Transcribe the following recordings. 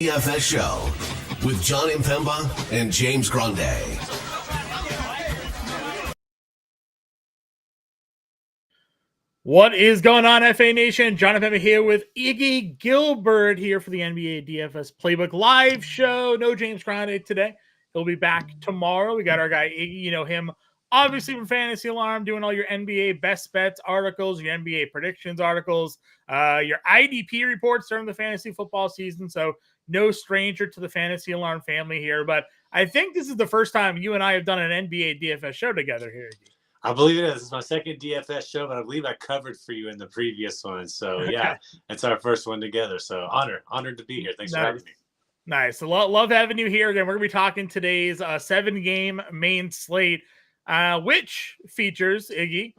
DFS show with John Impemba and James Grande. What is going on, FANation? John Impemba here with Iggy Gilbert here for the NBA DFS Playbook live show. No James Grande today. He'll be back tomorrow. We got our guy Iggy, you know him obviously from Fantasy Alarm, doing all your NBA best bets articles, your NBA predictions articles, your IDP reports during the fantasy football season. So no stranger to the Fantasy Alarm family here. But I think this is the first time you and I have done an NBA DFS show together here, Iggy. I believe it is. This is my second DFS show, but I believe I covered for you in the previous one. So, yeah, it's our first one together. So, honored to be here. Thanks for having me. Nice. So, love having you here. Again, we're going to be talking today's 7-game main slate, which features, Iggy,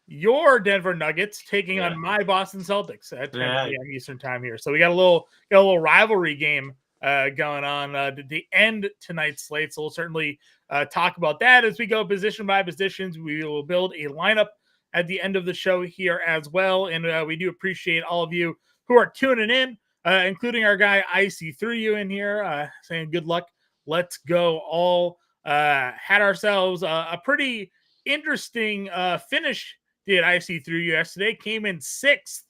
your Denver Nuggets taking on my Boston Celtics at 10 p.m. Eastern time here. So, we got a little rivalry game going on to the end tonight's slate. So, we'll certainly talk about that as we go position by positions. We will build a lineup at the end of the show here as well. And we do appreciate all of you who are tuning in, including our guy Icy through you in here, saying good luck. Let's go. All had ourselves a pretty interesting finish. Did Icy through you yesterday? Came in 6th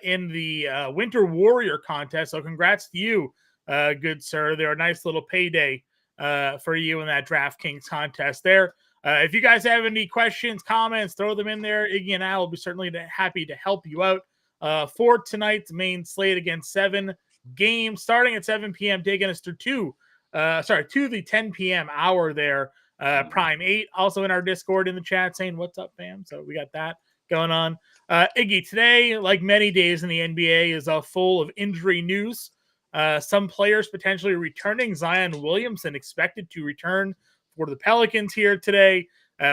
in the Winter Warrior contest. So congrats to you, good sir. They're a nice little payday for you in that DraftKings contest there. If you guys have any questions, comments, throw them in there. Iggy and I will be certainly happy to help you out for tonight's main slate. Again, 7 games starting at 7 p.m. taking us to the 10 p.m. hour there. Prime 8 also in our Discord in the chat saying what's up, fam. So we got that going on. Iggy, today, like many days in the NBA, is full of injury news. Some players potentially returning. Zion Williamson expected to return for the Pelicans here today.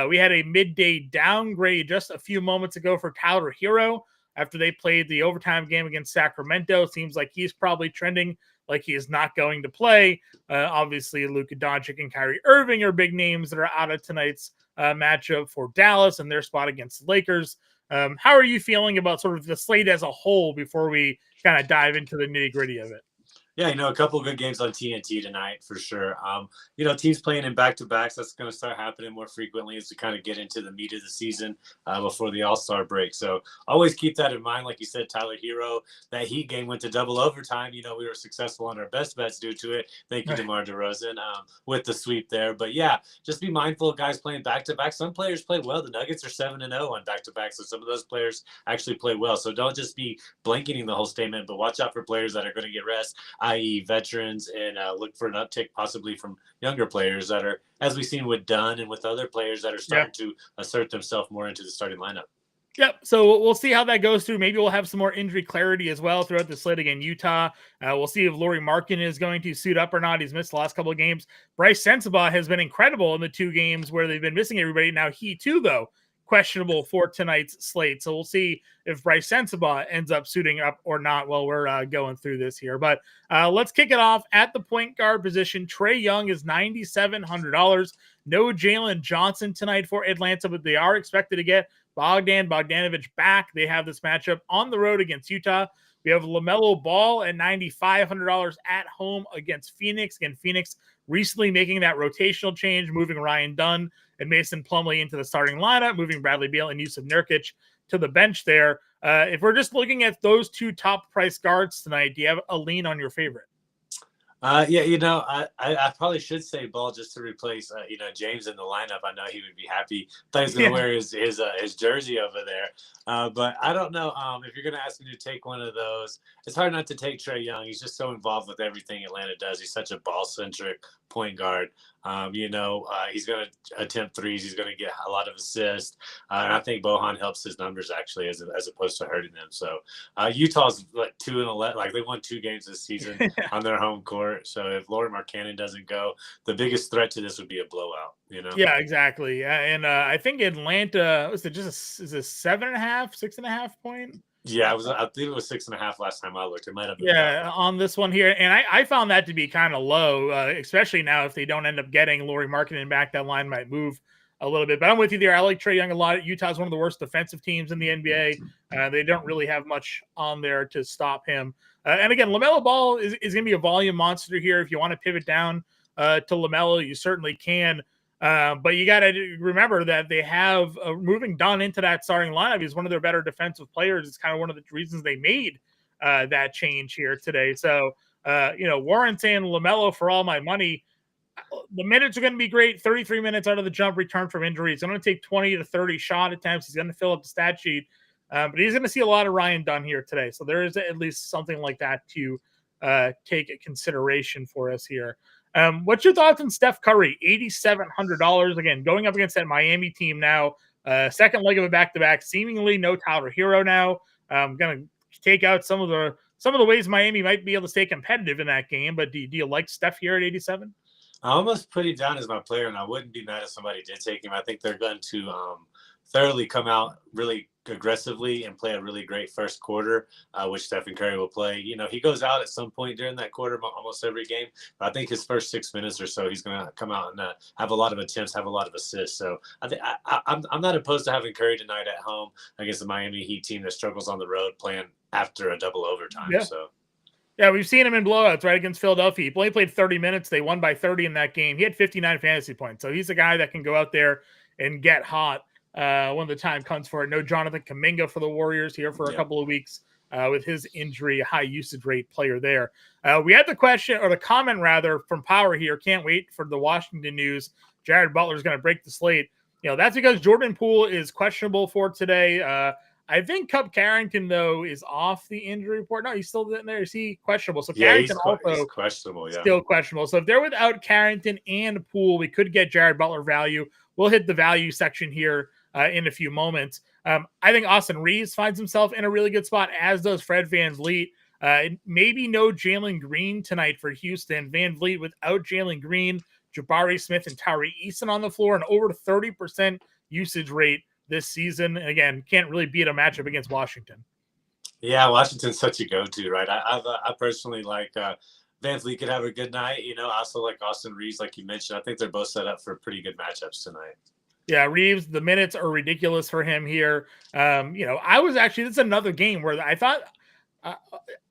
We had a midday downgrade just a few moments ago for Tyler Hero after they played the overtime game against Sacramento. Seems like he's probably trending like he is not going to play. Obviously, Luka Doncic and Kyrie Irving are big names that are out of tonight's matchup for Dallas and their spot against the Lakers. How are you feeling about sort of the slate as a whole before we kind of dive into the nitty-gritty of it? Yeah, a couple of good games on TNT tonight for sure. Teams playing in back-to-backs, that's going to start happening more frequently as we kind of get into the meat of the season before the All-Star break. So always keep that in mind. Like you said, Tyler Hero, that Heat game went to double overtime. We were successful on our best bets due to it. Thank you, DeMar DeRozan, with the sweep there. But, yeah, just be mindful of guys playing back-to-back. Some players play well. The Nuggets are 7-0 on back-to-back, so some of those players actually play well. So don't just be blanketing the whole statement, but watch out for players that are going to get rest, i.e. veterans, and look for an uptick possibly from younger players that are, as we've seen with Dunn and with other players that are starting to assert themselves more into the starting lineup. Yep. So we'll see how that goes through. Maybe we'll have some more injury clarity as well throughout the slate again. Utah. We'll see if Lauri Markkanen is going to suit up or not. He's missed the last couple of games. Bryce Sensabaugh has been incredible in the 2 games where they've been missing everybody. Now he too, though, questionable for tonight's slate. So we'll see if Bryce Sensabaugh ends up suiting up or not while we're going through this here. But let's kick it off at the point guard position. Trae Young is $9,700. No Jalen Johnson tonight for Atlanta, but they are expected to get Bogdanovich back. They have this matchup on the road against Utah. We have LaMelo Ball at $9,500 at home against Phoenix. Again, Phoenix recently making that rotational change, moving Ryan Dunn and Mason Plumlee into the starting lineup, moving Bradley Beal and Yusuf Nurkic to the bench there. If we're just looking at those 2 top price guards tonight, do you have a lean on your favorite? I probably should say Ball just to replace, James in the lineup. I know he would be happy. Thought he was going to wear his jersey over there. But I don't know if you're going to ask me to take one of those. It's hard not to take Trae Young. He's just so involved with everything Atlanta does. He's such a ball-centric point guard. He's going to attempt threes. He's going to get a lot of assists. And I think Bohan helps his numbers actually as opposed to hurting them. So Utah's like 2-11. Like they won 2 games this season on their home court. So if Lauri Markkanen doesn't go, the biggest threat to this would be a blowout. Yeah, exactly. And I think Atlanta is it 7.5, 6.5 point? Yeah, I believe it was 6.5 last time I looked. It might have been. Yeah, on this one here. And I found that to be kind of low, especially now if they don't end up getting Lauri Markkanen back, that line might move a little bit. But I'm with you there. I like Trae Young a lot. Utah's one of the worst defensive teams in the NBA. They don't really have much on there to stop him. And again, LaMelo Ball is going to be a volume monster here. If you want to pivot down to LaMelo, you certainly can. But you got to remember that they have moving Dunn into that starting lineup. He's one of their better defensive players. It's kind of one of the reasons they made that change here today. So, Warren saying LaMelo for all my money. The minutes are going to be great. 33 minutes out of the jump return from injury. He's going to take 20 to 30 shot attempts. He's going to fill up the stat sheet. But he's going to see a lot of Ryan Dunn here today. So there is at least something like that to take a consideration for us here. What's your thoughts on Steph Curry? $8,700. Again, going up against that Miami team now. Second leg of a back-to-back. Seemingly no Tyler Hero now. I'm going to take out some of the ways Miami might be able to stay competitive in that game. But do you like Steph here at 87? I almost put him down as my player, and I wouldn't be mad if somebody did take him. I think they're going to thoroughly come out really aggressively and play a really great first quarter, which Stephen Curry will play. He goes out at some point during that quarter, almost every game. But I think his first 6 minutes or so, he's going to come out and have a lot of attempts, have a lot of assists. So I'm not opposed to having Curry tonight at home against the Miami Heat team that struggles on the road playing after a double overtime. Yeah. So. Yeah, we've seen him in blowouts, right, against Philadelphia. He only played 30 minutes. They won by 30 in that game. He had 59 fantasy points. So he's a guy that can go out there and get hot when the time comes for it. No Jonathan Kuminga for the Warriors here for a couple of weeks with his injury, high usage rate player there. We had the question, or the comment rather, from Power here. Can't wait for the Washington news. Jared Butler is going to break the slate. That's because Jordan Poole is questionable for today. I think Cup Carrington, though, is off the injury report. No, he's still in there. Is he questionable? So Carrington he's questionable, still questionable. So if they're without Carrington and Poole, we could get Jared Butler value. We'll hit the value section here in a few moments. I think Austin Reeves finds himself in a really good spot, as does Fred VanVleet. Maybe no Jalen Green tonight for Houston. VanVleet without Jalen Green, Jabari Smith, and Tyree Eason on the floor, and over 30% usage rate this season. And again, can't really beat a matchup against Washington. Yeah, Washington's such a go-to, right? I personally like VanVleet could have a good night. I also like Austin Reeves, like you mentioned. I think they're both set up for pretty good matchups tonight. Yeah, Reeves, the minutes are ridiculous for him here. I was actually, this is another game where I thought a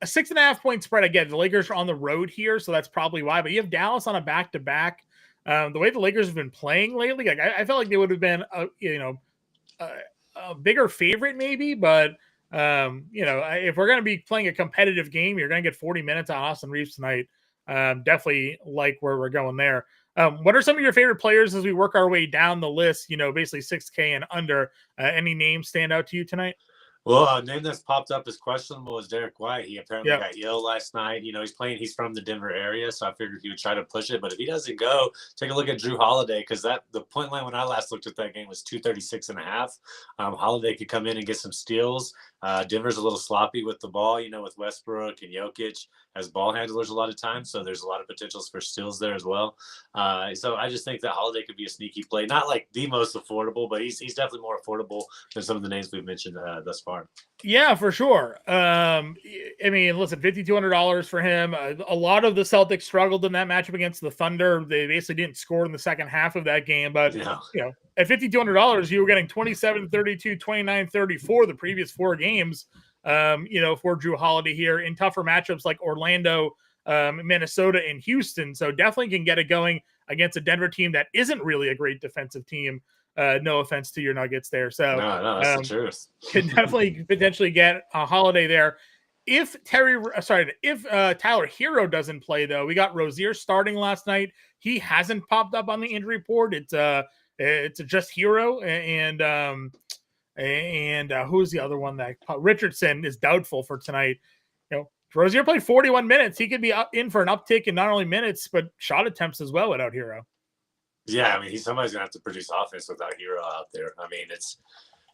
6.5 point spread. Again, the Lakers are on the road here, so that's probably why. But you have Dallas on a back-to-back. The way the Lakers have been playing lately, like I felt like they would have been, a bigger favorite maybe, but if we're going to be playing a competitive game, you're going to get 40 minutes on Austin Reeves tonight. Definitely like where we're going there. What are some of your favorite players as we work our way down the list, basically 6K and under? Any names stand out to you tonight? Well, a name that's popped up as questionable is Derek White. He apparently got ill last night. He's from the Denver area, so I figured he would try to push it. But if he doesn't go, take a look at Drew Holiday, because the point line when I last looked at that game was 236.5. Holiday could come in and get some steals. Denver's a little sloppy with the ball, with Westbrook and Jokic as ball handlers a lot of times. So there's a lot of potentials for steals there as well. So I just think that Holiday could be a sneaky play. Not like the most affordable, but he's definitely more affordable than some of the names we've mentioned thus far. Yeah, for sure. Listen, $5,200 for him. A lot of the Celtics struggled in that matchup against the Thunder. They basically didn't score in the second half of that game. But, at $5,200, you were getting 27, 32, 29, 34 the previous 4 games, for Drew Holiday here in tougher matchups like Orlando, Minnesota, and Houston. So definitely can get it going against a Denver team that isn't really a great defensive team. No offense to your Nuggets there. So no, that's the truth. Can definitely potentially get a Holiday there. If Tyler Hero doesn't play, though, we got Rozier starting last night. He hasn't popped up on the injury report. It's just Hero and who's the other one that Richardson is doubtful for tonight. Rozier played 41 minutes. He could be in for an uptick in not only minutes but shot attempts as well without Hero. Yeah, somebody's gonna have to produce offense without Hero out there. It's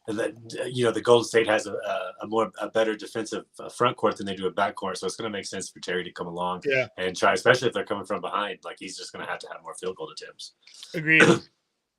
the Golden State has a better defensive front court than they do a back court, so it's gonna make sense for Terry to come along and try, especially if they're coming from behind. Like, he's just gonna have to have more field goal attempts. Agreed.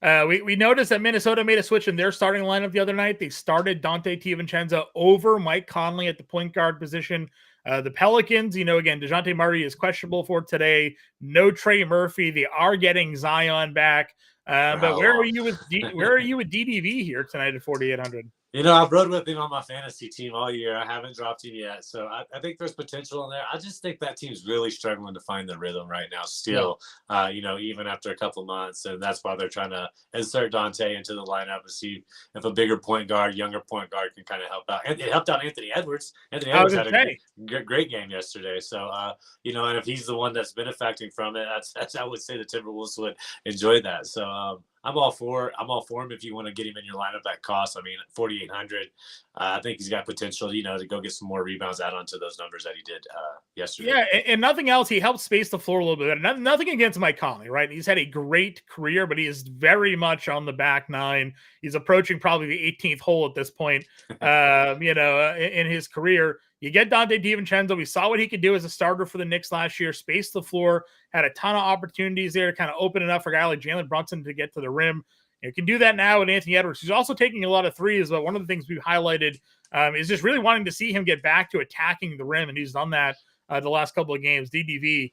We noticed that Minnesota made a switch in their starting lineup the other night. They started Dante DiVincenzo over Mike Conley at the point guard position. The Pelicans, again, DeJounte Murray is questionable for today. No Trey Murphy. They are getting Zion back. But where are you with DDV here tonight at 4,800? I've rode with him on my fantasy team all year. I haven't dropped him yet. So I think there's potential in there. I just think that team's really struggling to find the rhythm right now still, even after a couple months. And that's why they're trying to insert Dante into the lineup and see if a bigger point guard, younger point guard can kind of help out. And it helped out Anthony Edwards. Anthony Edwards had a great game yesterday. So, and if he's the one that's benefiting from it, that's I would say the Timberwolves would enjoy that. So, I'm all for him if you want to get him in your lineup at cost. I mean, 4,800. I think he's got potential, to go get some more rebounds out onto those numbers that he did yesterday. Yeah, and nothing else. He helps space the floor a little bit. Nothing against Mike Conley, right? He's had a great career, but he is very much on the back nine. He's approaching probably the 18th hole at this point, in his career. You get Dante DiVincenzo. We saw what he could do as a starter for the Knicks last year. Spaced the floor, had a ton of opportunities there to kind of open it up for a guy like Jalen Brunson to get to the rim. You can do that now with Anthony Edwards, who's also taking a lot of threes. But one of the things we've highlighted is just really wanting to see him get back to attacking the rim, and he's done that the last couple of games. DDV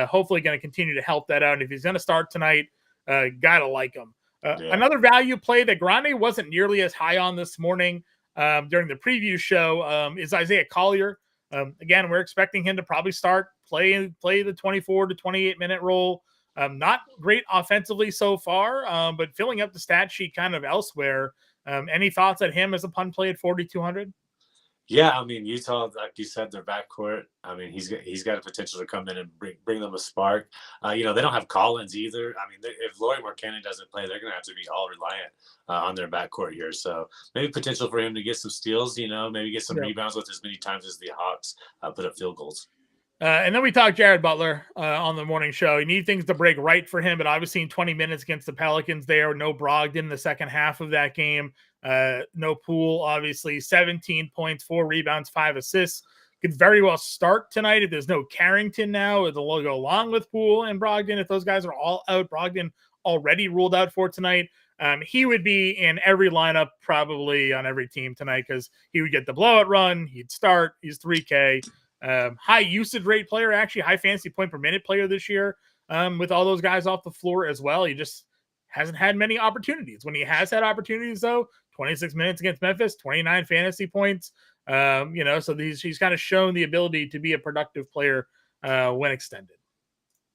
hopefully going to continue to help that out. And if he's going to start tonight, gotta like him. Another value play that Grande wasn't nearly as high on this morning during the preview show is Isaiah Collier. Again, we're expecting him to probably start play the 24 to 28 minute role. Not great offensively so far, but filling up the stat sheet kind of elsewhere. Any thoughts on him as a punt play at 4,200? Yeah, I mean, Utah, like you said, their backcourt. I mean, he's got a potential to come in and bring them a spark. They don't have Collins either. I mean, if Lauri Markkanen doesn't play, they're going to have to be all reliant on their backcourt here. So maybe potential for him to get some steals. Maybe get some rebounds with as many times as the Hawks put up field goals. And then we talked Jared Butler on the morning show. You need things to break right for him, but obviously in 20 minutes against the Pelicans there, no Brogdon in the second half of that game. No Poole, obviously 17 points, 4 rebounds, 5 assists. Could very well start tonight if there's no Carrington now. It'll go along with Poole and Brogdon. If those guys are all out, Brogdon already ruled out for tonight. He would be in every lineup, probably on every team tonight, because he would get the blowout run. He'd start. He's 3K. High usage rate player, actually high fantasy point per minute player this year, with all those guys off the floor as well. He just hasn't had many opportunities. When he has had opportunities, though, 26 minutes against Memphis, 29 fantasy points. So he's kind of shown the ability to be a productive player when extended.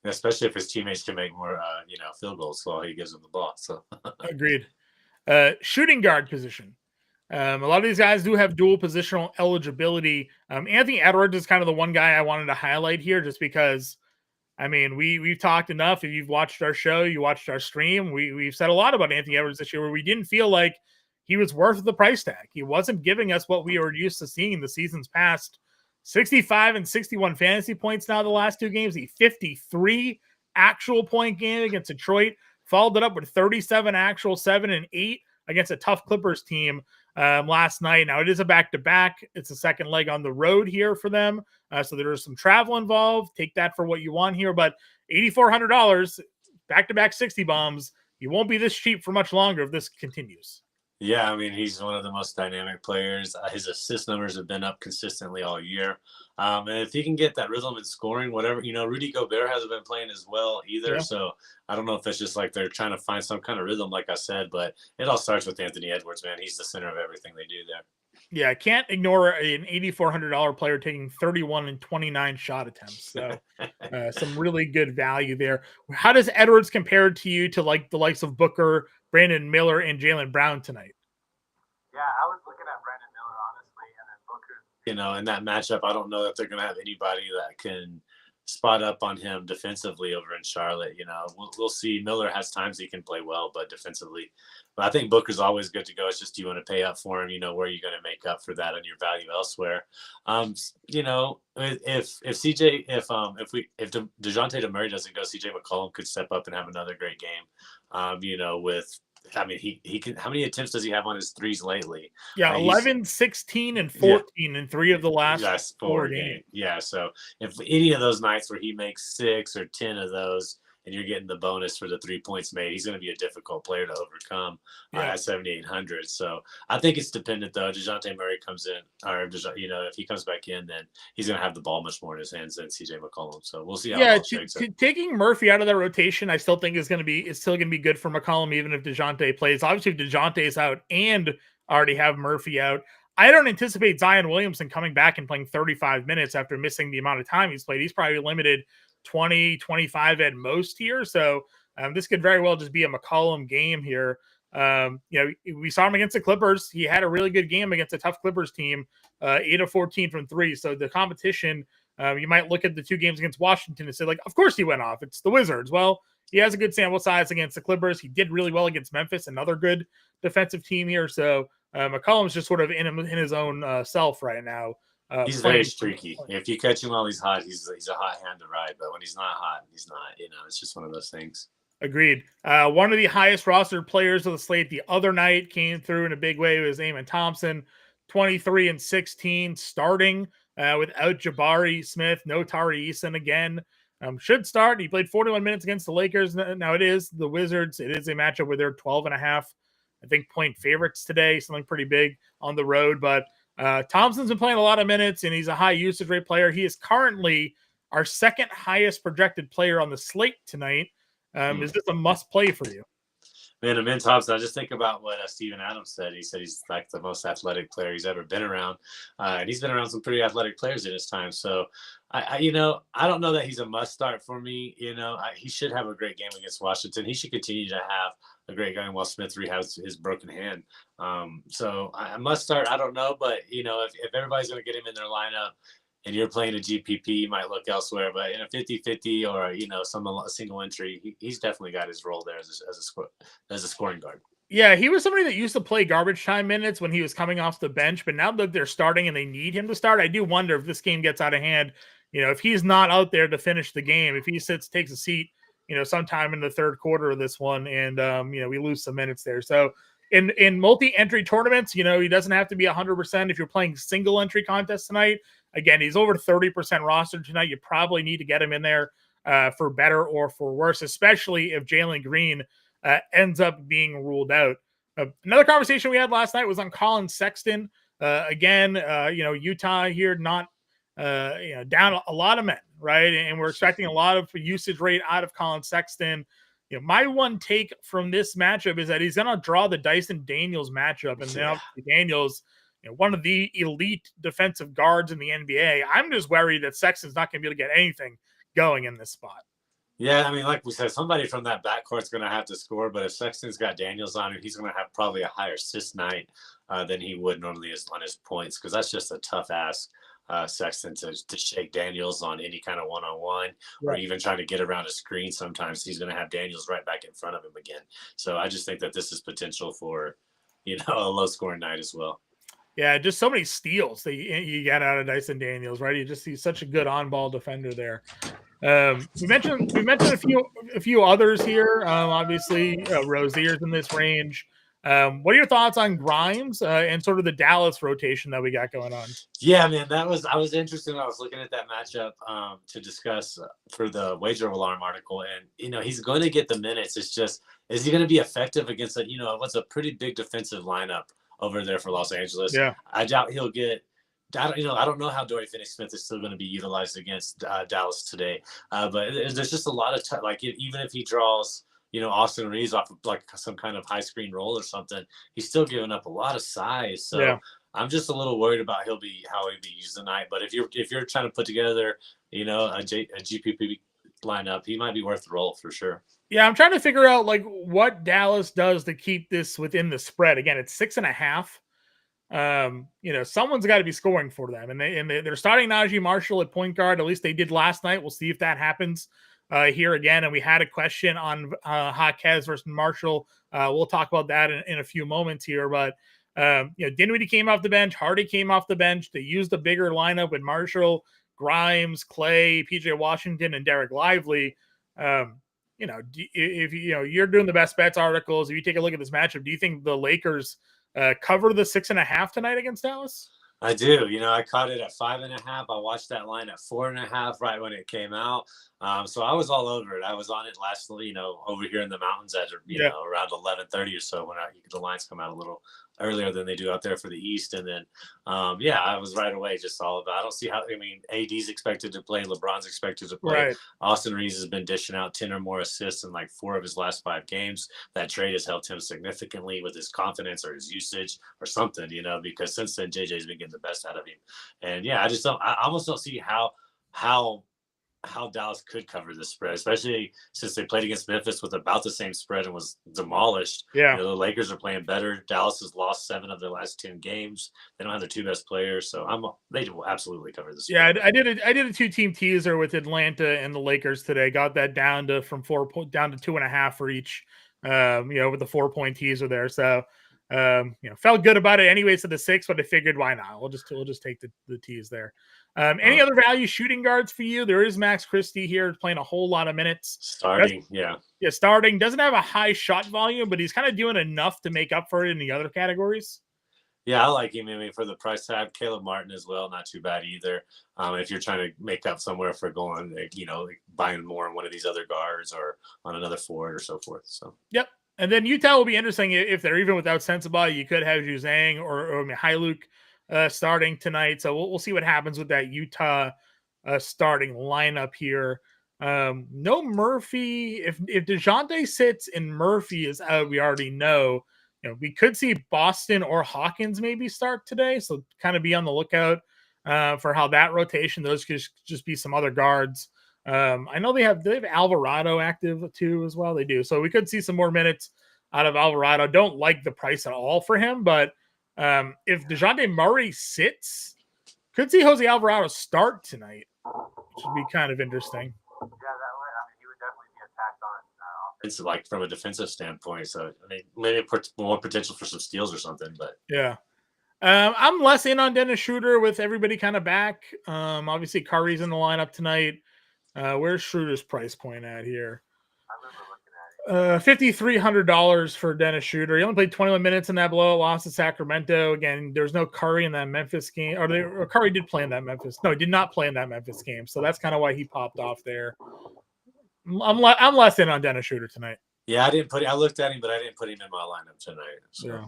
Especially if his teammates can make more, field goals while he gives them the ball. So Agreed. Shooting guard position. A lot of these guys do have dual positional eligibility. Anthony Edwards is kind of the one guy I wanted to highlight here, just because, I mean, we've talked enough. If you've watched our show, you watched our stream, we've said a lot about Anthony Edwards this year, where we didn't feel like he was worth the price tag. He wasn't giving us what we were used to seeing in the seasons past. 65 and 61 fantasy points now the last 2 games. The 53 actual point game against Detroit. Followed it up with 37 actual, 7 and 8 against a tough Clippers team last night. Now, it is a back-to-back. It's a second leg on the road here for them. So there is some travel involved. Take that for what you want here. But $8,400, back-to-back 60 bombs. You won't be this cheap for much longer if this continues. Yeah, I mean, he's one of the most dynamic players. His assist numbers have been up consistently all year. And if he can get that rhythm and scoring, whatever, Rudy Gobert hasn't been playing as well either. Yeah. So I don't know if it's just like they're trying to find some kind of rhythm, like I said, but it all starts with Anthony Edwards, man. He's the center of everything they do there. Yeah, I can't ignore an $8,400 player taking 31 and 29 shot attempts. So some really good value there. How does Edwards compare to you to like the likes of Booker, Brandon Miller, and Jaylen Brown tonight? Yeah, I was looking at Brandon Miller, honestly, and then Booker. In that matchup, I don't know that they're going to have anybody that can spot up on him defensively over in Charlotte. We'll see. Miller has times he can play well, but defensively. But I think Booker's always good to go. It's just, you want to pay up for him, where you're going to make up for that on your value elsewhere. If DeJounte DeMurray doesn't go, CJ McCollum could step up and have another great game. He can. How many attempts does he have on his threes lately? Yeah, 11, 16, and 14 in 3 of the last 4 games. Yeah, so if any of those nights where he makes 6 or 10 of those, and you're getting the bonus for the 3 points made, he's going to be a difficult player to overcome at 7,800. So I think it's dependent, though. DeJounte Murray comes in, or if he comes back in, then he's going to have the ball much more in his hands than CJ McCollum. So we'll see how it shakes out. Taking Murphy out of that rotation, I still think it's still going to be good for McCollum, even if DeJounte plays. Obviously, if DeJounte is out and already have Murphy out. I don't anticipate Zion Williamson coming back and playing 35 minutes after missing the amount of time he's played. He's probably limited 20, 25 at most here. So this could very well just be a McCollum game here. We saw him against the Clippers. He had a really good game against a tough Clippers team, 8 of 14 from 3. So the competition, you might look at the 2 games against Washington and say, like, of course he went off. It's the Wizards. Well, he has a good sample size against the Clippers. He did really well against Memphis, another good defensive team here. So McCollum's just sort of in his own self right now. He's very streaky. If you catch him while he's hot, he's a hot hand to ride. But when he's not hot, he's not. It's just one of those things. Agreed. One of the highest rostered players of the slate the other night came through in a big way was Amen Thompson, 23 and 16 starting without Jabari Smith. No Tari Eason again. Should start. He played 41 minutes against the Lakers. Now it is the Wizards. It is a matchup where they're 12.5, I think, point favorites today. Something pretty big on the road. But Thompson's been playing a lot of minutes, and he's a high usage rate player. He is currently our second highest projected player on the slate tonight. Is this a must play for you? Man, Amen Thompson, I just think about what Steven Adams said. He said he's like the most athletic player he's ever been around. And he's been around some pretty athletic players in his time. So, I don't know that he's a must start for me. He should have a great game against Washington. He should continue to have a great game while Smith rehabs his broken hand. So I must start. I don't know. But, if everybody's going to get him in their lineup, and you're playing a GPP, you might look elsewhere. But in a 50-50 or, a single entry, he's definitely got his role there as a scoring guard. Yeah, he was somebody that used to play garbage time minutes when he was coming off the bench. But now that they're starting and they need him to start, I do wonder if this game gets out of hand. If he's not out there to finish the game, if he takes a seat, sometime in the third quarter of this one, and, we lose some minutes there. So in multi-entry tournaments, he doesn't have to be 100% if you're playing single entry contests tonight. Again, he's over 30% rostered tonight. You probably need to get him in there for better or for worse, especially if Jalen Green ends up being ruled out. Another conversation we had last night was on Colin Sexton. Utah here not down a lot of men, right? And we're expecting a lot of usage rate out of Colin Sexton. My one take from this matchup is that he's going to draw the Dyson Daniels matchup, and now Daniels, one of the elite defensive guards in the NBA. I'm just worried that Sexton's not going to be able to get anything going in this spot. Yeah, like we said, somebody from that backcourt's going to have to score. But if Sexton's got Daniels on him, he's going to have probably a higher assist night than he would normally on his points, because that's just a tough ask. Sexton to shake Daniels on any kind of one-on-one, or even trying to get around a screen. Sometimes he's going to have Daniels right back in front of him again. So I just think that this is potential for, a low-scoring night as well. Yeah, just so many steals that you get out of Dyson Daniels, right? He's such a good on-ball defender there. We mentioned a few others here. Obviously, Rozier's in this range. What are your thoughts on Grimes and sort of the Dallas rotation that we got going on? Yeah, man, I was interested. I was looking at that matchup to discuss for the Wager Alarm article, and he's going to get the minutes. It's just, is he going to be effective against what's a pretty big defensive lineup over there for Los Angeles? Yeah, I doubt he'll get. I don't know how Dorian Finney-Smith is still going to be utilized against Dallas today, but there's just a lot of even if he draws. Austin Reeves off of like some kind of high screen roll or something, he's still giving up a lot of size. So I'm just a little worried about how he'll be used tonight. But if you're trying to put together, a GPP lineup, he might be worth the roll for sure. Yeah, I'm trying to figure out like what Dallas does to keep this within the spread. Again, it's 6.5. Someone's got to be scoring for them, and they're starting Najee Marshall at point guard. At least they did last night. We'll see if that happens here again. And we had a question on Jaquez versus Marshall. We'll talk about that in a few moments here. But Dinwiddie came off the bench. Hardy came off the bench. They used a bigger lineup with Marshall, Grimes, Clay, PJ Washington, and Derek Lively. If you're doing the best bets articles, if you take a look at this matchup, do you think the Lakers cover the 6.5 tonight against Dallas? I do. I caught it at 5.5. I watched that line at 4.5 right when it came out. So I was all over it. I was on it over here in the mountains at around 11:30 or so when the lines come out a little earlier than they do out there for the East. And then, I was right away just all about. I don't see how. I mean, AD's expected to play, LeBron's expected to play. Right. Austin Reeves has been dishing out 10 or more assists in like 4 of his last 5 games. That trade has helped him significantly with his confidence or his usage or something, because since then JJ's been getting the best out of him. And I almost don't see how Dallas could cover this spread, especially since they played against Memphis with about the same spread and was demolished. Yeah. The Lakers are playing better. Dallas has lost 7 of their last 10 games. They don't have their 2 best players, so they will absolutely cover this spread. Yeah, I did a 2-team teaser with Atlanta and the Lakers today. Got that down to from 4 down to 2.5 for each. With the 4-point teaser there. So felt good about it anyways to the 6, but I figured why not? We'll just take the tease there. Any other value shooting guards for you? There is Max Christie here playing a whole lot of minutes. Starting. Starting. Doesn't have a high shot volume, but he's kind of doing enough to make up for it in the other categories. Yeah, I like him. I mean, for the price tag, Caleb Martin as well, not too bad either. If you're trying to make up somewhere for going, buying more on one of these other guards or on another forward or so forth. So. Yep. And then Utah will be interesting if they're even without Sensabaugh. You could have Juzang or Mihailuk starting tonight. So we'll see what happens with that Utah starting lineup here. No Murphy. If DeJounte sits and Murphy is out, we already know. We could see Boston or Hawkins maybe start today. So kind of be on the lookout for how that rotation. Those could just be some other guards. I know they have Alvarado active too as well. They do. So we could see some more minutes out of Alvarado. Don't like the price at all for him, but if DeJounte Murray sits, could see Jose Alvarado start tonight, which would be kind of interesting. Yeah, that would. I mean, he would definitely be attacked on offense. It's like from a defensive standpoint. So I mean, maybe more potential for some steals or something. But yeah. I'm less in on Dennis Schroeder with everybody kind of back. Obviously Curry's in the lineup tonight. Where's Schroeder's price point at here? I remember looking at it. $5,300 for Dennis Schroeder. He only played 21 minutes in that blowout loss to Sacramento. Again, there's no Curry in that Memphis game. Or Curry did play in that Memphis. No, he did not play in that Memphis game. So that's kind of why he popped off there. I'm less in on Dennis Schroeder tonight. Yeah, I looked at him, but I didn't put him in my lineup tonight. So. Yeah.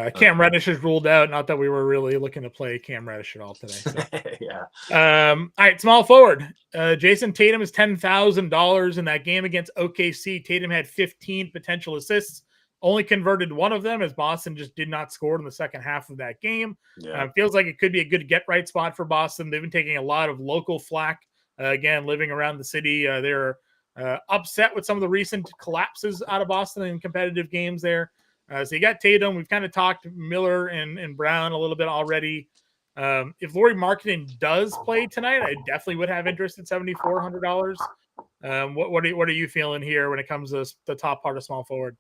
Cam Reddish is ruled out. Not that we were really looking to play Cam Reddish at all today. So. Yeah. All right, small forward. Jason Tatum is $10,000 in that game against OKC. Tatum had 15 potential assists, only converted one of them as Boston just did not score in the second half of that game. Yeah. Feels like it could be a good get-right spot for Boston. They've been taking a lot of local flack. Again, living around the city, they're upset with some of the recent collapses out of Boston in competitive games there. So you got Tatum. We've kind of talked Miller and Brown a little bit already. If Lauri Markkanen does play tonight, I definitely would have interest at $7,400. What are you feeling here when it comes to the top part of small forward?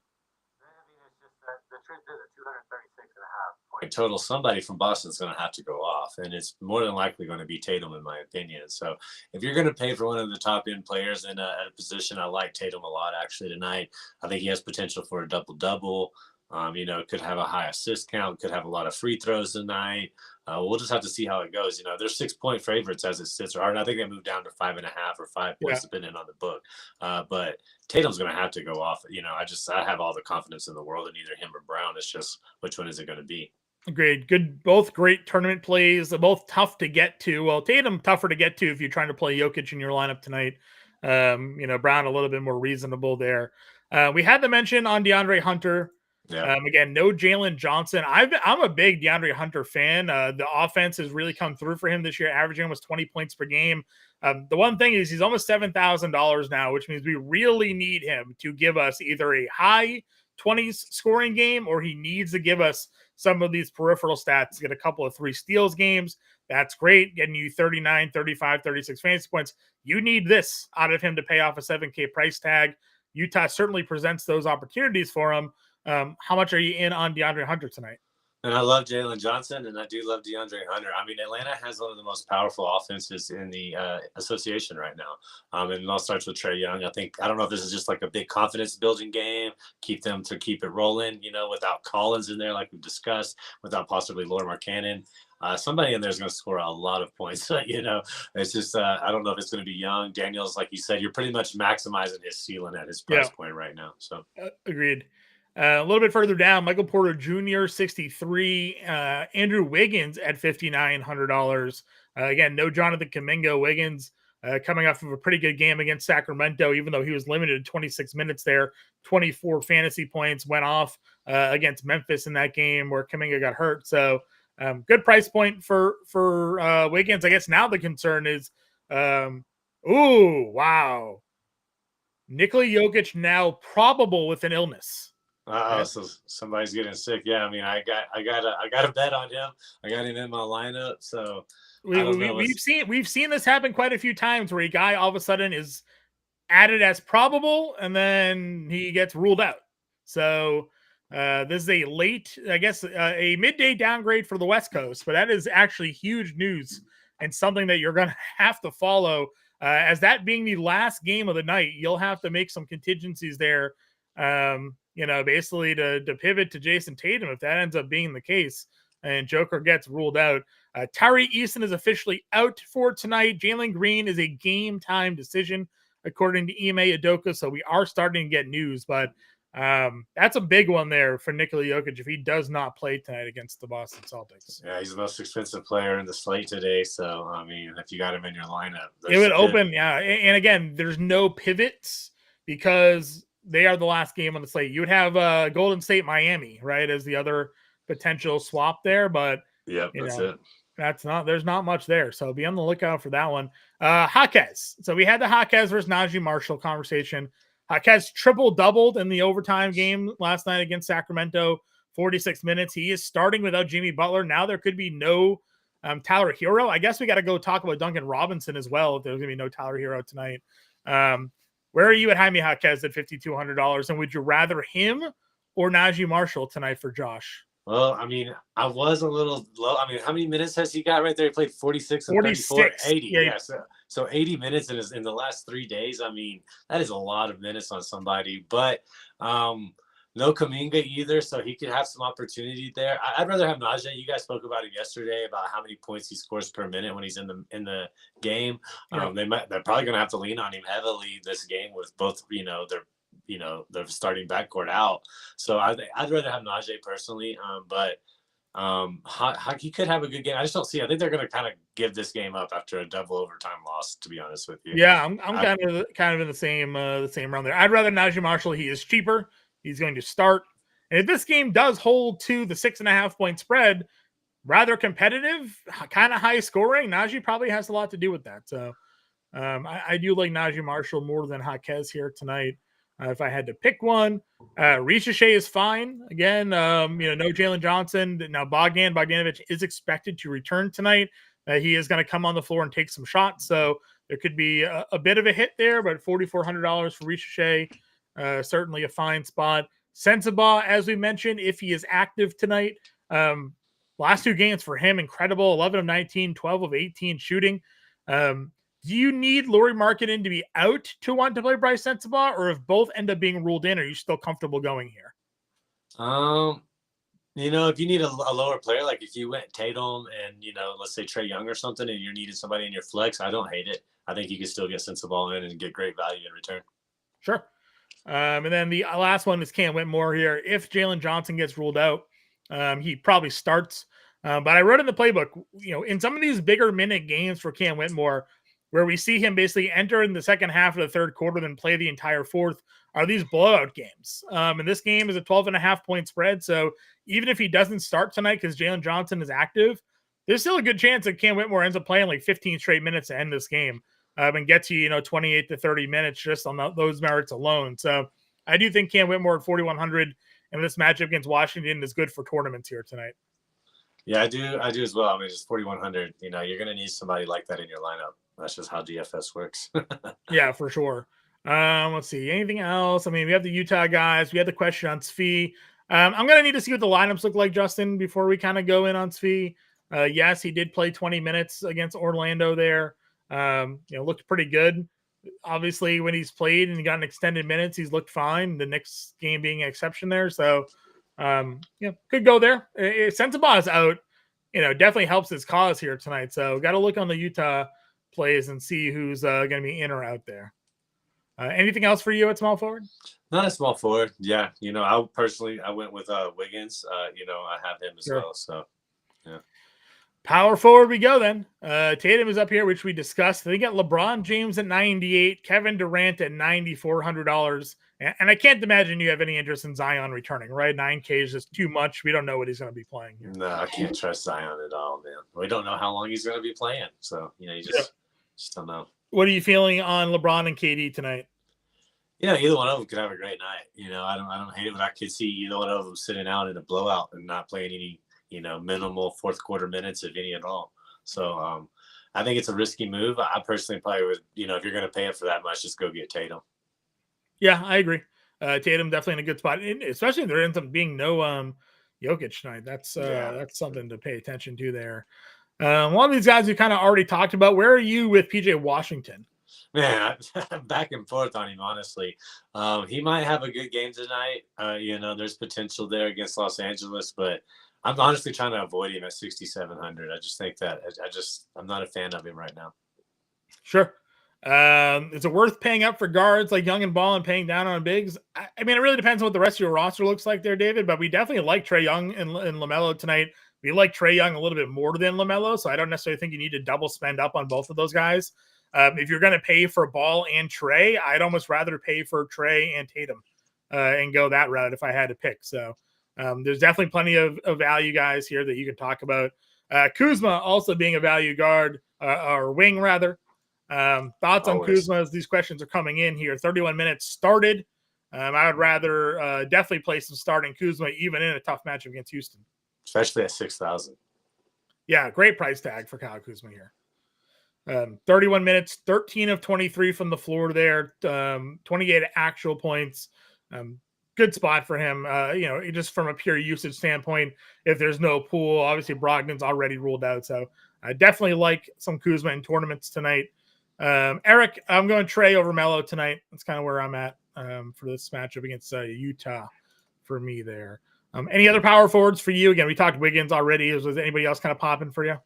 I mean, it's just that the truth is at 236.5 points. Total, somebody from Boston's going to have to go off, and it's more than likely going to be Tatum, in my opinion. So if you're going to pay for one of the top end players in a position, I like Tatum a lot actually tonight. I think he has potential for a double-double. Could have a high assist count, could have a lot of free throws tonight. We'll just have to see how it goes. They're 6-point favorites as it sits, or I think they moved down to 5.5 or 5 points, depending on the book. But Tatum's going to have to go off. I have all the confidence in the world in either him or Brown. It's just which one is it going to be? Agreed. Good. Both great tournament plays. They're both tough to get to. Well, Tatum tougher to get to if you're trying to play Jokic in your lineup tonight. Brown a little bit more reasonable there. We had to mention on DeAndre Hunter. Yeah. Again, no Jalen Johnson. I'm a big DeAndre Hunter fan. The offense has really come through for him this year, averaging almost 20 points per game. The one thing is he's almost $7,000 now, which means we really need him to give us either a high 20s scoring game or he needs to give us some of these peripheral stats, get a couple of 3 steals games. That's great. Getting you 39, 35, 36 fantasy points. You need this out of him to pay off a $7K price tag. Utah certainly presents those opportunities for him. How much are you in on DeAndre Hunter tonight? And I love Jalen Johnson, and I do love DeAndre Hunter. I mean, Atlanta has one of the most powerful offenses in the association right now. And it all starts with Trae Young. I don't know if this is just like a big confidence-building game, keep it rolling, without Collins in there like we discussed, without possibly Lauri Markkanen. Somebody in there is going to score a lot of points. It's just I don't know if it's going to be Young. Daniels, like you said, you're pretty much maximizing his ceiling at his price point right now. So agreed. A little bit further down, Michael Porter Jr., 63. Andrew Wiggins at $5,900. Again, no Jonathan Kuminga. Wiggins coming off of a pretty good game against Sacramento, even though he was limited to 26 minutes there. 24 fantasy points went off against Memphis in that game where Kuminga got hurt. So good price point for Wiggins. I guess now the concern is, wow. Nikola Jokic now probable with an illness. So somebody's getting sick. Yeah, I mean, I got a bet on him. I got him in my lineup. So we've seen this happen quite a few times where a guy all of a sudden is added as probable and then he gets ruled out. So this is a late, I guess, a midday downgrade for the West Coast, but that is actually huge news and something that you're going to have to follow. As that being the last game of the night, you'll have to make some contingencies there. Basically to pivot to Jason Tatum if that ends up being the case and Joker gets ruled out. Tyree Easton is officially out for tonight. Jalen Green is a game time decision, according to Ime Udoka. So we are starting to get news, but that's a big one there for Nikola Jokic if he does not play tonight against the Boston Celtics. Yeah, he's the most expensive player in the slate today. So, I mean, if you got him in your lineup, it would open. Yeah. And again, there's no pivots because they are the last game on the slate. You would have Golden State, Miami, right, as the other potential swap there, but yeah, that's it. There's not much there. So be on the lookout for that one. Jaquez. So we had the Jaquez versus Najee Marshall conversation. Jaquez triple-doubled in the overtime game last night against Sacramento, 46 minutes. He is starting without Jimmy Butler. Now there could be no Tyler Hero. I guess we got to go talk about Duncan Robinson as well if there's going to be no Tyler Hero tonight. Where are you at Jaime Jaquez at $5,200? And would you rather him or Najee Marshall tonight for Josh? Well, I mean, I was a little low. I mean, how many minutes has he got right there? He played 46 and 34, 80. Yeah. So 80 minutes in the last 3 days. I mean, that is a lot of minutes on somebody. But no Kuminga either, so he could have some opportunity there. I'd rather have Najee. You guys spoke about it yesterday about how many points he scores per minute when he's in the game. Yeah. They're probably going to have to lean on him heavily this game with both, their starting backcourt out. So I'd rather have Najee personally, but he could have a good game. I just don't see. I think they're going to kind of give this game up after a double overtime loss. To be honest with you, yeah, I'm kind of in the same round there. I'd rather Najee Marshall. He is cheaper. He's going to start, and if this game does hold to the 6.5 point spread, rather competitive, kind of high scoring, Najee probably has a lot to do with that. So I do like Najee Marshall more than Jaquez here tonight. If I had to pick one, Ricochet is fine. Again, no Jalen Johnson. Now Bogdanovich is expected to return tonight. He is going to come on the floor and take some shots. So there could be a bit of a hit there, but $4,400 for Ricochet, certainly a fine spot. Sensabaugh, as we mentioned, if he is active tonight, last two games for him, incredible. 11 of 19, 12 of 18 shooting. Do you need Lauri Markkanen to be out to want to play Bryce Sensabaugh, or if both end up being ruled in, are you still comfortable going here? If you need a lower player, like if you went Tatum and, let's say Trae Young or something, and you needed somebody in your flex, I don't hate it. I think you can still get Sensabaugh in and get great value in return. Sure. And then the last one is Cam Whitmore here. If Jalen Johnson gets ruled out, he probably starts. But I wrote in the playbook, in some of these bigger minute games for Cam Whitmore, where we see him basically enter in the second half of the third quarter, then play the entire fourth, are these blowout games. And this game is a 12.5 point spread. So even if he doesn't start tonight because Jalen Johnson is active, there's still a good chance that Cam Whitmore ends up playing like 15 straight minutes to end this game and gets you, 28 to 30 minutes just on those merits alone. So I do think Cam Whitmore at 4,100 in this matchup against Washington is good for tournaments here tonight. Yeah, I do as well. I mean, just 4,100, you're going to need somebody like that in your lineup. That's just how DFS works. Yeah, for sure. Let's see. Anything else? I mean, we have the Utah guys. We had the question on Svi. I'm going to need to see what the lineups look like, Justin, before we kind of go in on Svi. Yes, he did play 20 minutes against Orlando there. Looked pretty good. Obviously, when he's played and gotten extended minutes, he's looked fine. The next game being an exception there. So, could go there. Sensabaugh is out. Definitely helps his cause here tonight. So, got to look on the Utah plays and see who's going to be in or out there. Anything else for you at small forward? Not a small forward. Yeah. I went with Wiggins. I have him as well. So, yeah. Power forward we go then. Tatum is up here, which we discussed. They got LeBron James at 98, Kevin Durant at $9,400. And I can't imagine you have any interest in Zion returning, right? 9K is just too much. We don't know what he's going to be playing here. No, I can't trust Zion at all, man. We don't know how long he's going to be playing. So, you just don't know. What are you feeling on LeBron and KD tonight? Either one of them could have a great night. I don't hate it, but I could see either one of them sitting out in a blowout and not playing any minimal fourth quarter minutes, if any at all. So I think it's a risky move. I personally probably would, if you're going to pay it for that much, just go get Tatum. Yeah, I agree. Tatum definitely in a good spot, especially if there ends up being no Jokic tonight. That's something to pay attention to there. One of these guys you kind of already talked about. Where are you with PJ Washington? Man, I'm back and forth on him, honestly. He might have a good game tonight. There's potential there against Los Angeles, but I'm honestly trying to avoid him at 6,700. I just think that I'm not a fan of him right now. Sure. Is it worth paying up for guards like Young and Ball and paying down on bigs? I mean, it really depends on what the rest of your roster looks like there, David, but we definitely like Trae Young and LaMelo tonight. We like Trae Young a little bit more than LaMelo, so I don't necessarily think you need to double spend up on both of those guys. If you're going to pay for Ball and Trae, I'd almost rather pay for Trae and Tatum and go that route if I had to pick. So there's definitely plenty of value guys here that you can talk about. Kuzma also being a value guard or wing rather. Thoughts on Kuzma as these questions are coming in here. 31 minutes started. I would rather definitely play some starting Kuzma even in a tough matchup against Houston. Especially at 6,000. Yeah, great price tag for Kyle Kuzma here. 31 minutes, 13 of 23 from the floor there, 28 actual points. Good spot for him. Just from a pure usage standpoint, if there's no pool, obviously Brogdon's already ruled out. So I definitely like some Kuzma in tournaments tonight. Eric, I'm going Trae over Melo tonight. That's kind of where I'm at for this matchup against Utah for me there. Any other power forwards for you? Again, we talked Wiggins already. Was anybody else kind of popping for you?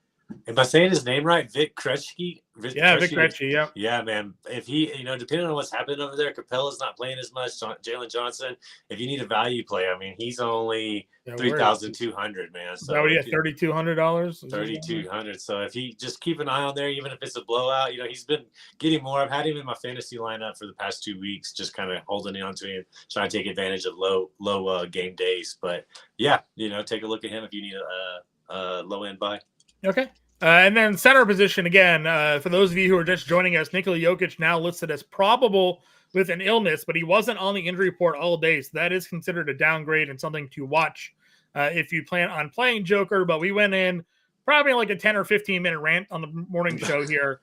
Am I saying his name right? Vic Krejci? Vic Krejci, yeah. Yeah, man. If he, depending on what's happening over there, Capella's not playing as much. Jalen Johnson, if you need a value play, I mean, he's only 3,200, man. So $3,200? $3,200. So if he just keep an eye on there, even if it's a blowout, he's been getting more. I've had him in my fantasy lineup for the past 2 weeks, just kind of holding on to him, trying to take advantage of low game days. But yeah, take a look at him if you need a low end buy. Okay. And then center position again, for those of you who are just joining us, Nikola Jokic now listed as probable with an illness, but he wasn't on the injury report all day. So that is considered a downgrade and something to watch if you plan on playing Joker. But we went in probably like a 10 or 15 minute rant on the morning show here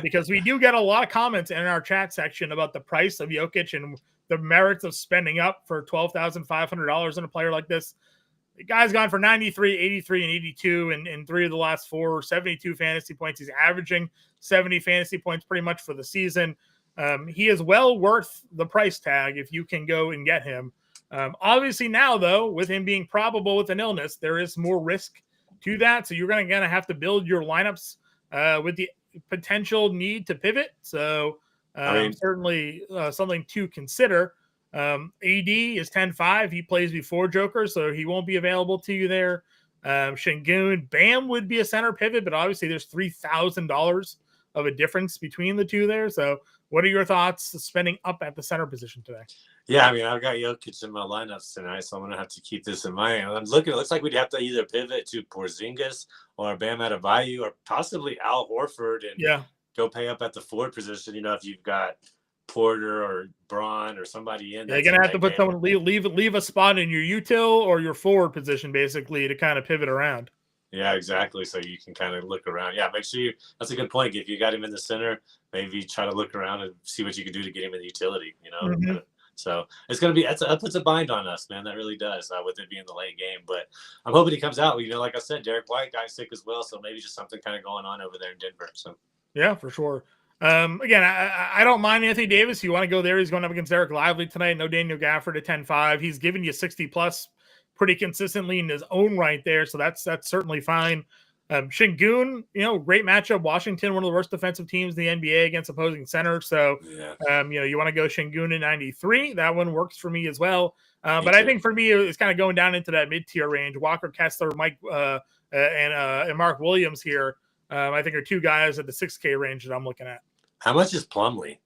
because we do get a lot of comments in our chat section about the price of Jokic and the merits of spending up for $12,500 in a player like this. The guy's gone for 93, 83, and 82 in 3 of the last 4, 72 fantasy points. He's averaging 70 fantasy points pretty much for the season. He is well worth the price tag if you can go and get him. Obviously now, though, with him being probable with an illness, there is more risk to that. So you're going to have to build your lineups with the potential need to pivot. So certainly something to consider. AD is 10-5. He plays before Joker, so he won't be available to you there. Şengün, Bam would be a center pivot, but obviously there's $3,000 of a difference between the two there. So what are your thoughts spending up at the center position today? Yeah, I mean, I've got Jokic in my lineups tonight, so I'm going to have to keep this in mind. I'm looking, it looks like we'd have to either pivot to Porzingis or Bam Adebayo or possibly Al Horford and go pay up at the forward position, if you've got Porter or Braun or somebody in. You're gonna have to put someone leave a spot in your util or your forward position basically to kind of pivot around. Yeah, exactly. So you can kind of look around. Yeah, make sure that's a good point. If you got him in the center, maybe try to look around and see what you can do to get him in the utility. Mm-hmm. So it's gonna be that puts a bind on us, man. That really does with it being the late game. But I'm hoping he comes out. Like I said, Derek White got sick as well, so maybe just something kind of going on over there in Denver. So yeah, for sure. Again, I don't mind Anthony Davis. You want to go there. He's going up against Eric Lively tonight. No Daniel Gafford at 10-5. He's giving you 60 plus pretty consistently in his own right there. So that's certainly fine. Şengün, great matchup. Washington, one of the worst defensive teams in the NBA against opposing center. So, you want to go Şengün in 93. That one works for me as well. But I think for me, it's kind of going down into that mid-tier range. Walker Kessler, Mike, and Mark Williams here, I think are two guys at the 6K range that I'm looking at. How much is Plumlee?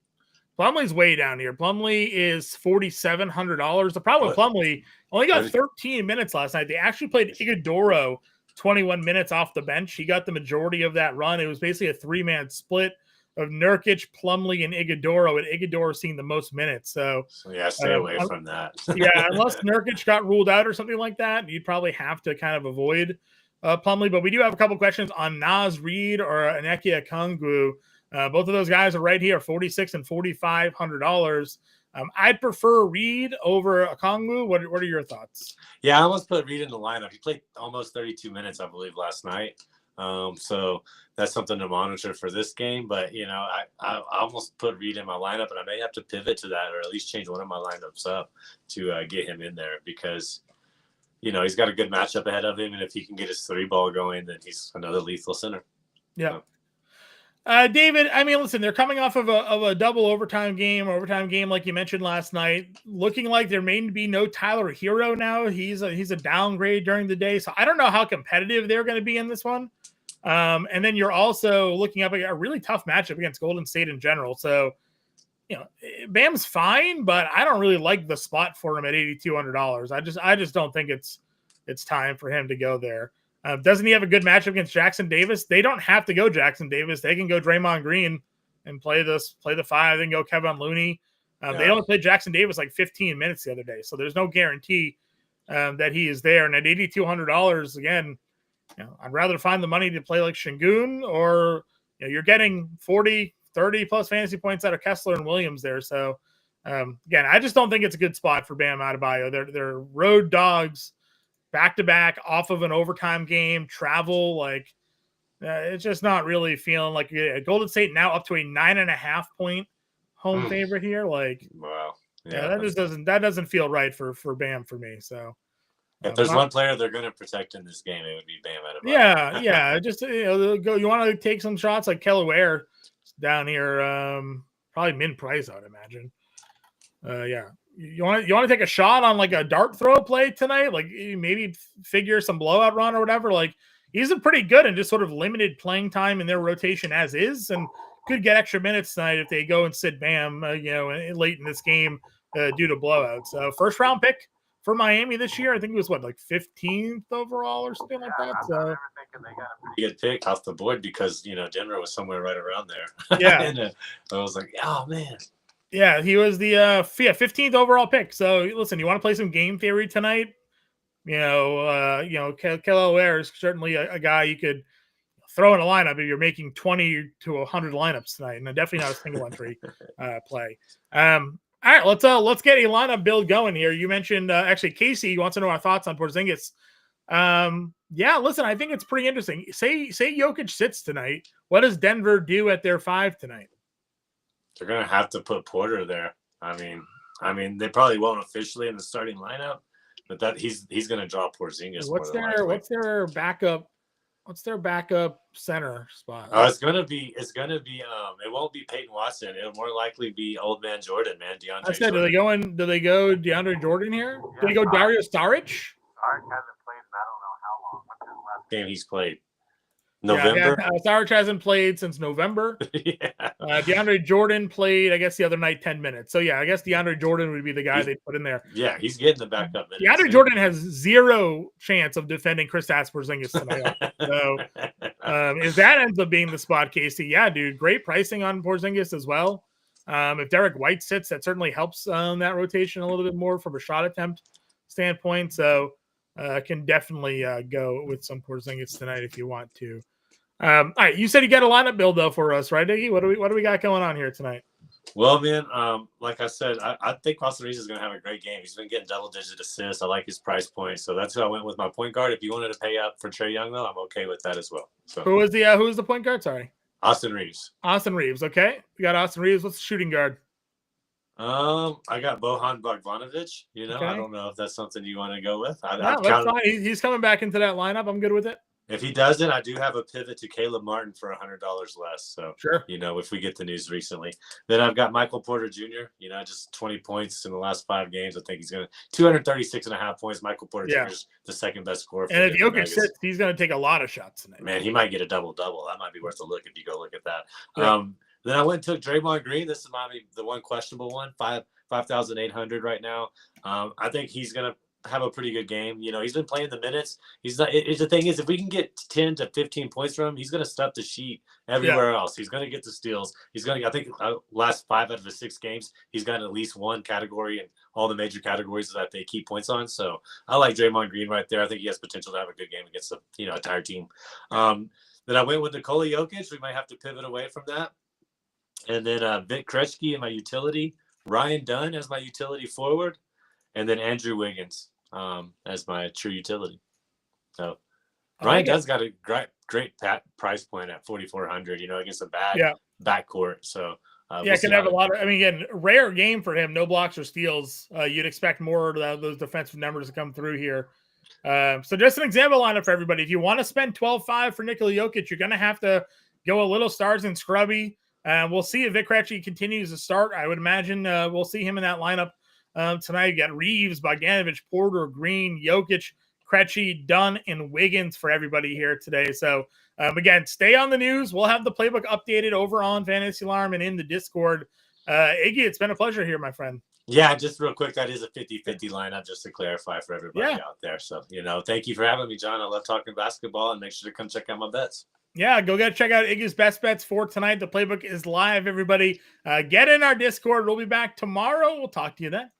Plumlee's way down here. Plumlee is $4,700. The problem with Plumlee, only got 13 minutes last night. They actually played Iguodaro 21 minutes off the bench. He got the majority of that run. It was basically a 3-man split of Nurkic, Plumlee, and Iguodaro, and Iguodaro seeing the most minutes. So stay away from that. Unless Nurkic got ruled out or something like that, you'd probably have to kind of avoid Plumlee. But we do have a couple questions on Naz Reid or Onyeka Okongwu. Both of those guys are right here, $4,600 and $4,500. I'd prefer Reid over Okongwu. What are your thoughts? Yeah, I almost put Reid in the lineup. He played almost 32 minutes, I believe, last night. So that's something to monitor for this game. But, I almost put Reid in my lineup, and I may have to pivot to that or at least change one of my lineups up to get him in there because, he's got a good matchup ahead of him. And if he can get his 3-ball going, then he's another lethal center. Yeah. So. David, listen, they're coming off of a double overtime game like you mentioned last night. Looking like there may be no Tyler Hero now. He's a downgrade during the day, so I don't know how competitive they're going to be in this one. And then you're also looking up a really tough matchup against Golden State in general. So, Bam's fine, but I don't really like the spot for him at $8,200. I just don't think it's time for him to go there. Doesn't he have a good matchup against Jackson Davis? They don't have to go Jackson Davis. They can go Draymond Green and play the 5, then go Kevin Looney. They only played Jackson Davis like 15 minutes the other day, so there's no guarantee that he is there. And at $8,200, again, I'd rather find the money to play like Şengün or you're getting 40, 30 plus fantasy points out of Kessler and Williams there. So again, I just don't think it's a good spot for Bam Adebayo. They're road dogs. Back-to-back off of an overtime game, travel, it's just not really feeling like Golden State now up to a 9.5-point home favorite here. Wow. Yeah, that doesn't feel right for Bam for me. So if there's one player they're going to protect in this game, it would be Bam Adebayo. Yeah. Just you want to take some shots like Kelly Ware down here, probably min price, I would imagine. You want to take a shot on like a dart throw play tonight? Like maybe figure some blowout run or whatever. Like he's a pretty good and just sort of limited playing time in their rotation as is, and could get extra minutes tonight if they go and sit Bam, late in this game due to blowouts. First round pick for Miami this year. I think it was 15th overall or something like that. So they got a pretty good pick off the board because Denver was somewhere right around there. Yeah, and I was like, oh man. Yeah, he was the 15th overall pick. So listen, you want to play some game theory tonight? Kelly Ware is certainly a guy you could throw in a lineup if you're making 20 to 100 lineups tonight, and definitely not a single entry play. All right, let's get a lineup build going here. You mentioned actually Casey wants to know our thoughts on Porzingis. Listen, I think it's pretty interesting. Say Jokic sits tonight. What does Denver do at their 5 tonight? They're going to have to put Porter there. I mean, they probably won't officially in the starting lineup, but that he's going to draw Porzingis. What's their backup center spot? It's going to be it won't be Peyton Watson. It'll more likely be old man Jordan, man. DeAndre. I said, Jordan. do they go DeAndre Jordan here? Yeah, do they go Dario Saric? Saric hasn't played in I don't know how long. What's his last game he's played? November. Saric hasn't played since November. DeAndre Jordan played, I guess, the other night 10 minutes. So yeah, I guess DeAndre Jordan would be the guy they'd put in there. Yeah, he's getting the backup minutes. DeAndre Jordan has zero chance of defending Kristaps Porzingis tonight. So if that ends up being the spot, Casey, yeah, dude, great pricing on Porzingis as well. If Derek White sits, that certainly helps that rotation a little bit more from a shot attempt standpoint. So can definitely go with some Porzingis tonight if you want to. All right, you said you got a lineup build though for us, right, Iggy? What do we got going on here tonight? Well, man, like I said, I think Austin Reeves is going to have a great game. He's been getting double-digit assists. I like his price point, so that's who I went with my point guard. If you wanted to pay up for Trae Young, though, I'm okay with that as well. So who was the point guard? Sorry, Austin Reeves. Austin Reeves. Okay, we got Austin Reeves. What's the shooting guard? I got Bojan Bogdanovic. Okay. I don't know if that's something you want to go with. That's fine. He's coming back into that lineup. I'm good with it. If he doesn't, I do have a pivot to Caleb Martin for $100 less. So, Sure. if we get the news recently, then I've got Michael Porter Jr., just 20 points in the last 5 games. I think he's going to 236.5 points. Michael Porter Jr. is the second best scorer. And if Jokic sits, he's going to take a lot of shots tonight. Man, he might get a double-double. That might be worth a look if you go look at that. Yeah. Then I went and took Draymond Green. This is maybe the one questionable one, 5,800 right now. I think he's going to have a pretty good game. He's been playing the minutes. He's not. The thing is, if we can get 10 to 15 points from him, he's going to stuff the sheet everywhere else. He's going to get the steals. He's going to. I think last 5 out of the 6 games, he's got at least one category in all the major categories that they keep points on. So I like Draymond Green right there. I think he has potential to have a good game against a tired team. Then I went with Nikola Jokic. We might have to pivot away from that. And then Vic Krejci in my utility, Ryan Dunn as my utility forward, and then Andrew Wiggins as my true utility. So Ryan Dunn's got a great price point at 4,400. Against a bad backcourt. So can have a lot of. Again, rare game for him. No blocks or steals. You'd expect more of those defensive numbers to come through here. So just an example lineup for everybody. If you want to spend 12.5 for Nikola Jokic, you're going to have to go a little stars and scrubby. We'll see if Vic Krejci continues to start. I would imagine we'll see him in that lineup tonight. You got Reeves, Bogdanovich, Porter, Green, Jokic, Krejci, Dunn, and Wiggins for everybody here today. So again, stay on the news. We'll have the playbook updated over on Fantasy Alarm and in the Discord. Iggy, it's been a pleasure here, my friend. Yeah, just real quick, that is a 50-50 lineup, just to clarify for everybody out there. So, thank you for having me, John. I love talking basketball, and make sure to come check out my bets. Yeah, go check out Iggy's best bets for tonight. The playbook is live, everybody. Get in our Discord. We'll be back tomorrow. We'll talk to you then.